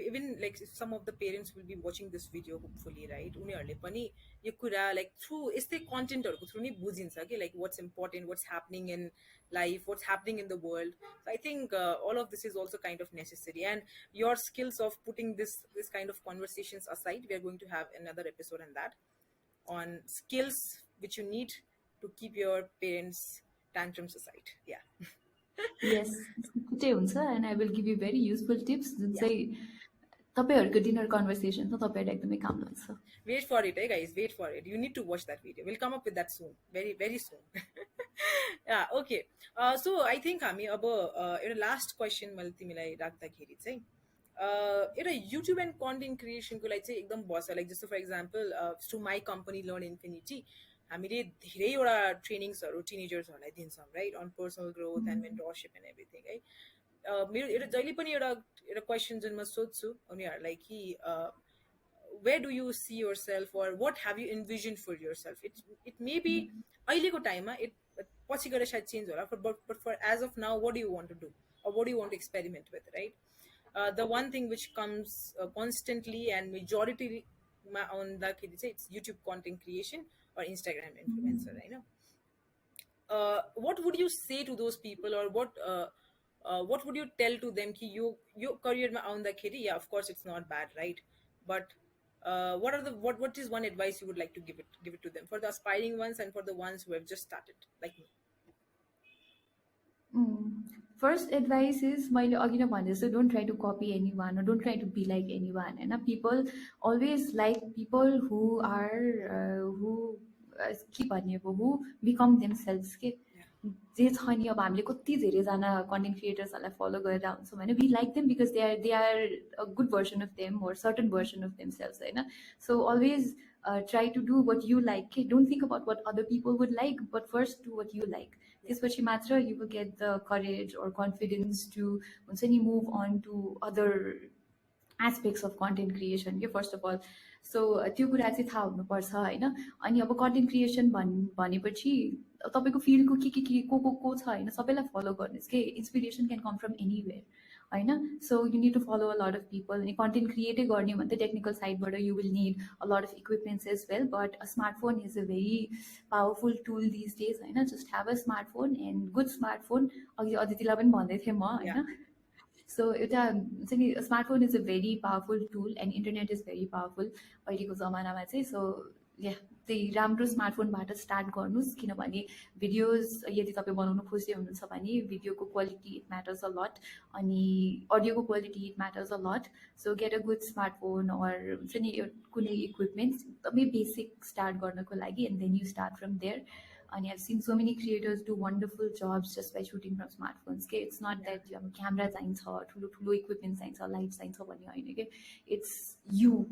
even like some of the parents will be watching this video hopefully, right? उनीहरूले पनि यो कुरा like through यस्तै कन्टेन्टहरूको through नै बुझिन्छ कि like what's important, what's happening in life, what's happening in the world. So I think all of this is also kind of necessary, and your skills of putting this kind of conversations aside, we are going to have another episode on that, on skills which you need to keep your parents tantrums aside. Yeah. Yes, चाहिँ हुन्छ. And I will give you very useful tips Jun Yeah. चाहिँ तपाईँहरूको dinner conversation त तपाईँहरूलाई एकदमै काम लाग्छ. Wait for it, guys. Wait for it. You need to watch that video. We'll come up with that soon. Very, very soon. Yeah, okay. So I think हामी अब एउटा लास्ट क्वेसन मैले तिमीलाई राख्दाखेरि चाहिँ एउटा युट्युब एन्ड कन्टेन्ट क्रिएसनको लागि चाहिँ एकदम बस्छ. लाइक जस्तो for example through my company learn infinity हामीले धेरैवटा ट्रेनिङ्सहरू टिनेजर्सहरूलाई दिन्छौँ, right, on personal growth and mentorship and everything है. मेरो एउटा जहिले पनि एउटा क्वेसन जुन म सोध्छु उनीहरूलाई कि where do you see yourself, or what have you envisioned for yourself? It may be अहिलेको टाइममा it पछि गएर सायद चेन्ज होला, but for as of now, what do you want to do, or what do you want to experiment with, right? The one thing which comes constantly and majority on the it's YouTube content creation or Instagram influencer, right? What would you say to those people, or what would you tell to them कि यो करियरमा आउँदाखेरि, yeah, of course it's not bad, right, but what is one advice you would like to give it to them, for the aspiring ones and for the ones who have just started like me? First advice is मैले अघि नै भने जस्तो don't try to copy anyone or don't try to be like anyone होइन. People always like people who are के भन्ने अब who become themselves के. जे छ नि अब हामीले कति धेरैजना कन्टेन्ट क्रिएटर्सहरूलाई फलो गरेर हुन्छौँ होइन. We like them because they are a good version of them or certain version of themselves होइन. So always try to do what you like के. Don't think about what other people would like, but first do what you like. त्यसपछि मात्र you will get the courage or confidence to हुन्छ नि move on to other aspects of content creation के first of all. So त्यो कुरा चाहिँ थाहा हुनुपर्छ होइन. अनि अब कन्टेन्ट क्रिएसन भनेपछि तपाईँको फिल्डको के को छ होइन, सबैलाई फलो गर्नुहोस् के. Inspiration can come from anywhere होइन. सो यु need to follow a lot of people. अनि कन्टेन्ट क्रिएटै गर्ने भने त टेक्निकल साइडबाट you will need a lot of equipments as well, but a smartphone is a very powerful tool this days होइन. Just have a smartphone and good smartphone. अघि अदितिलाई पनि भन्दै थिएँ म होइन. सो एउटा हुन्छ नि smartphone is a very powerful tool end internet is very powerful अहिलेको जमानामा चाहिँ. सो या त्यही राम्रो स्मार्टफोनबाट स्टार्ट गर्नुहोस्, किनभने भिडियोज यदि तपाईँ बनाउनु खुसी हुनुहुन्छ भने भिडियोको क्वालिटी इट म्याटर्स अ लट, अनि अडियोको क्वालिटी इट म्याटर्स अ लट. सो गेट अ गुड स्मार्टफोन और हुन्छ नि कुनै इक्विपमेन्ट्स एकदमै बेसिक स्टार्ट गर्नको लागि, and then you start from there. And I've seen so many creators do wonderful jobs just by shooting from smartphones. Okay, it's not Yeah. that camera चाहिन्छ ठुलो ठुलो equipment चाहिन्छ light चाहिन्छ भन्ने होइन के. It's you.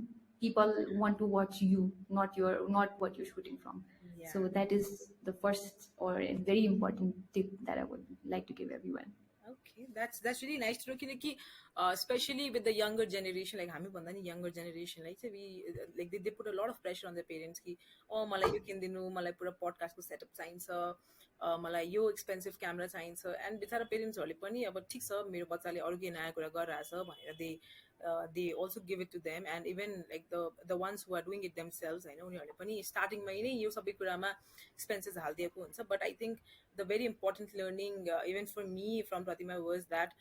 People want to watch you, not what you're shooting from. Yeah. So that is the first or a very important tip that I would like to give everyone. Okay, that's really nice to know. Kineki, especially with the younger generation, like हामी भन्दा नि younger generation, like say we like they put a lot of pressure on their parents. कि oh मलाई यो किनिदिनु, मलाई पुरा podcast को setup चाहिन्छ, मलाई यो expensive camera चाहिन्छ, and बिचारा parents हरूले पनि अब ठिक छ मेरो बच्चाले अरू के नयाँ कुरा गरिरहेछ भनेर they also give it to them, and even like the ones who are doing it themselves होइन उनीहरूले पनि स्टार्टिङमै नै यो सबै कुरामा expenses हालिदिएको हुन्छ. But I think the very important learning, even for me from Pratima, was that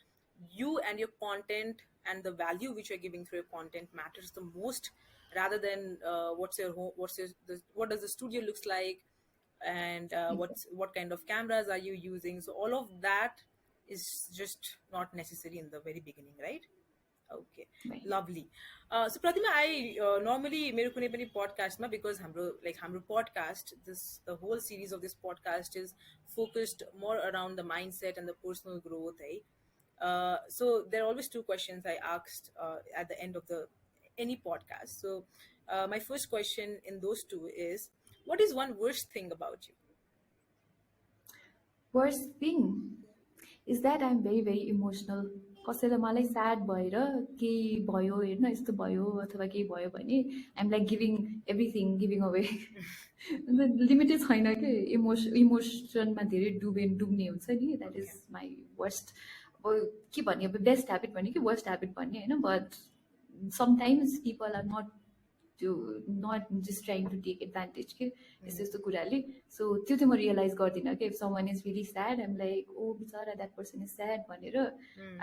you and your content and the value which you're giving through your content matters the most, rather than what's your home, what does the studio looks like, and what kind of cameras are you using. So all of that is just not necessary in the very beginning, right? Okay, Right. lovely. So Pratima, I normally मेरो कुनै पनि podcastमा, because हाम्रो podcast, the whole series of this podcast is focused more around the mindset and the personal growth, eh? So there are always two questions I asked at the end of the any podcast. So my first question in those two is, what is one worst thing about you? Worst thing is that I'm very very emotional. कसैलाई मलाई sad भएर केही भयो हेर्न यस्तो भयो अथवा केही भयो भने I'm like giving everything giving away लिमिटै छैन कि इमोसनमा धेरै डुब्ने हुन्छ नि. That is Okay. My worst. अब के भन्ने, अब बेस्ट ह्याबिट भन्ने कि वर्स्ट ह्याबिट भन्ने होइन, but sometimes people are not just trying to take advantage के यस्तो यस्तो कुराले. सो त्यो चाहिँ म रियलाइज गर्दिनँ कि if someone is really sad I'm like oh बिचरा द्याट पर्सन इज स्याड भनेर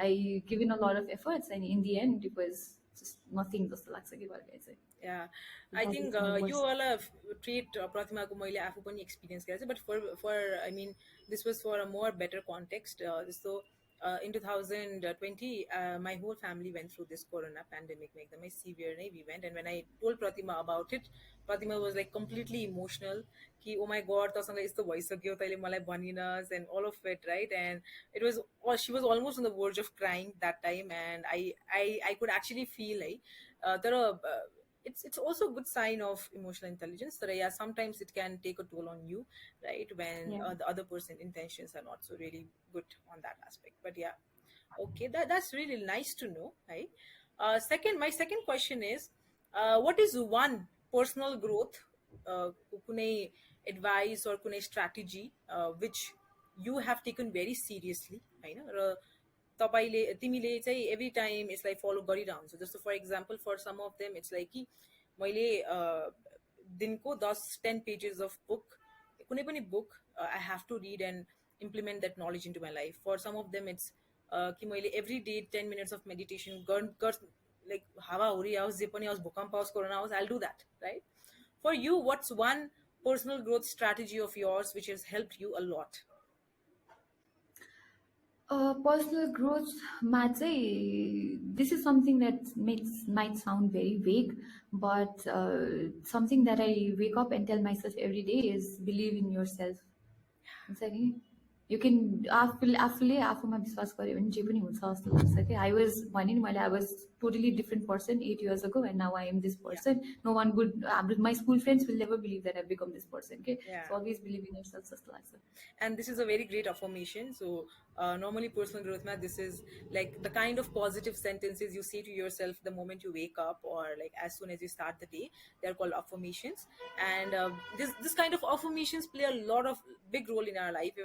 I give in a lot of efforts and in the and it was just nothing जस्तो लाग्छ कि कहिले चाहिँ. Yeah, I That think is my yo worst. वाला trait प्रतिमाको मैले आफू पनि experience गरेको छु, but for I mean this was for a more better context. So in 2020, my whole family went through this corona pandemic, एकदमै severe नै we went, and when I told Pratima about it, Pratima was like completely emotional कि oh my god तसँग यस्तो भइसक्यो तैँले मलाई भनिनस् and all of it, right? And it was, or she was almost on the verge of crying that time, and I could actually feel like तर it's also a good sign of emotional intelligence that yeah, sometimes it can take a toll on you, right, when Yeah. the other person intentions are not so really good on that aspect. But yeah, okay, that's really nice to know, right? My second question is, what is one personal growth कुनै advice or कुनै strategy which you have taken very seriously होइन र तिमीले चाहिँ every time यसलाई फलो गरिरहनु हुन्छ? जस्तो for example for some of them it's like कि मैले दिनको 10-10 पेजेस अफ बुक, कुनै पनि book I have to read and implement that knowledge into my life. For some of them it's कि मैले every day 10 minutes of meditation like हावाहुरी आओस् जे पनि आओस् भूकम्प आओस् कोरोना आओस् I will do that, right? For you what's one personal growth strategy of yours which has helped you a lot? Personal growth चाहिँ this is something that might sound very vague, but something that I wake up and tell myself every day is believe in yourself. हुन्छ नि, यु क्यान आफूले आफूमा विश्वास गऱ्यो भने जे पनि हुन्छ जस्तो लाग्छ कि. आई वाज भने नि मैले I was totally different person 8 years ago and now I am this person. No one would, my school friends will never believe that I've become this person. Okay, Yeah. so always believe in yourself जस्तो लाग्छ. And this is a very great affirmation. So normally personal growth math, this is like the kind of positive sentences you say to yourself the moment you wake up or like as soon as you start the day. They're called affirmations, and this kind of affirmations play a lot of big role in our life.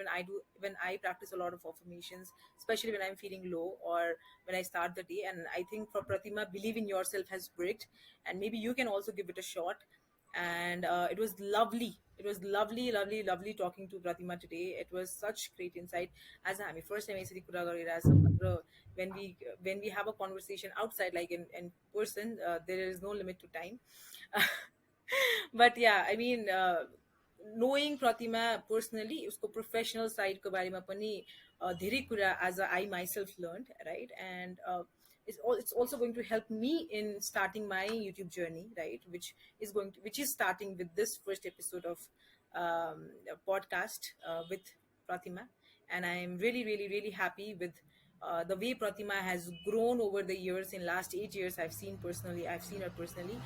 When I practice a lot of affirmations, especially when I'm feeling low or when I start the day. And I think for Pratima, believe in yourself has worked, and maybe you can also give it a shot. And it was lovely talking to Pratima today. It was such great insight. As हामी first time यसरी कुरा गरिरहेछौँ र when we have a conversation outside, like in person, there is no limit to time. But yeah, I mean, knowing Pratima personally, उसको professional side को बारेमा पनि धेरै कुरा as I myself learned, right? And it's also going to help me in starting my YouTube journey, right? Which is starting with this first episode of podcast with Pratima, and I am really, really, really happy with the way Pratima has grown over the years. In last 8 years, I've seen her personally,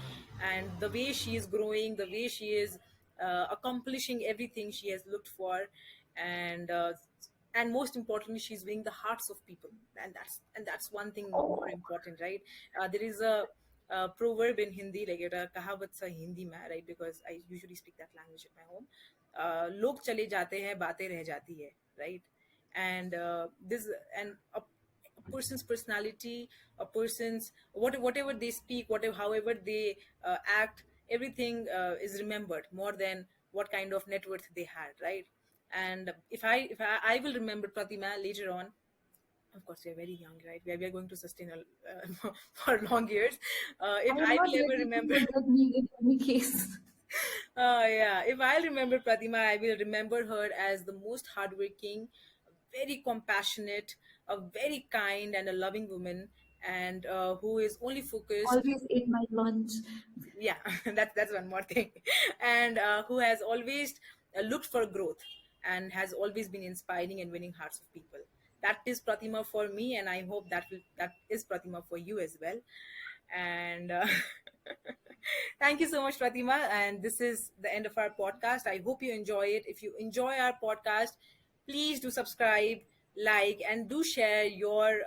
and the way she is growing, the way she is accomplishing everything she has looked for, and uh, and most importantly, she's winning the hearts of people, and that's one thing more important, right? There is a proverb in Hindi, like a kahavat sa Hindi mein, right? Because I usually speak that language at my home. Log chale jate hain, baatein reh jati hai, right? And this and a person's personality, a person's whatever they speak, whatever however they act, everything is remembered more than what kind of net worth they had, right? And if I will remember Pratima later on. Of course, we are very young, right? We are going to sustain for long years. I If am I not will here ever to remember, forget me in any case. yeah, if I'll remember Pratima, I will remember her as the most hardworking, very compassionate, a very kind and a loving woman, and who is only focused. Always ate my lunch. Yeah, that's one more thing. And who has always looked for growth and has always been inspiring and winning hearts of people. That is Pratima for me, and I hope that is Pratima for you as well. And thank you so much, Pratima. And this is the end of our podcast. I hope you enjoy it. If you enjoy our podcast, please do subscribe, like, and do share your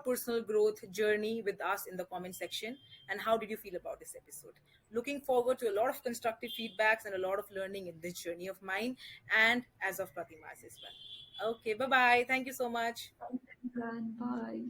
personal growth journey with us in the comment section. And how did you feel about this episode? Looking forward to a lot of constructive feedbacks and a lot of learning in this journey of mine and as of Pratima's as well. Okay, bye bye. Thank you so much. And bye.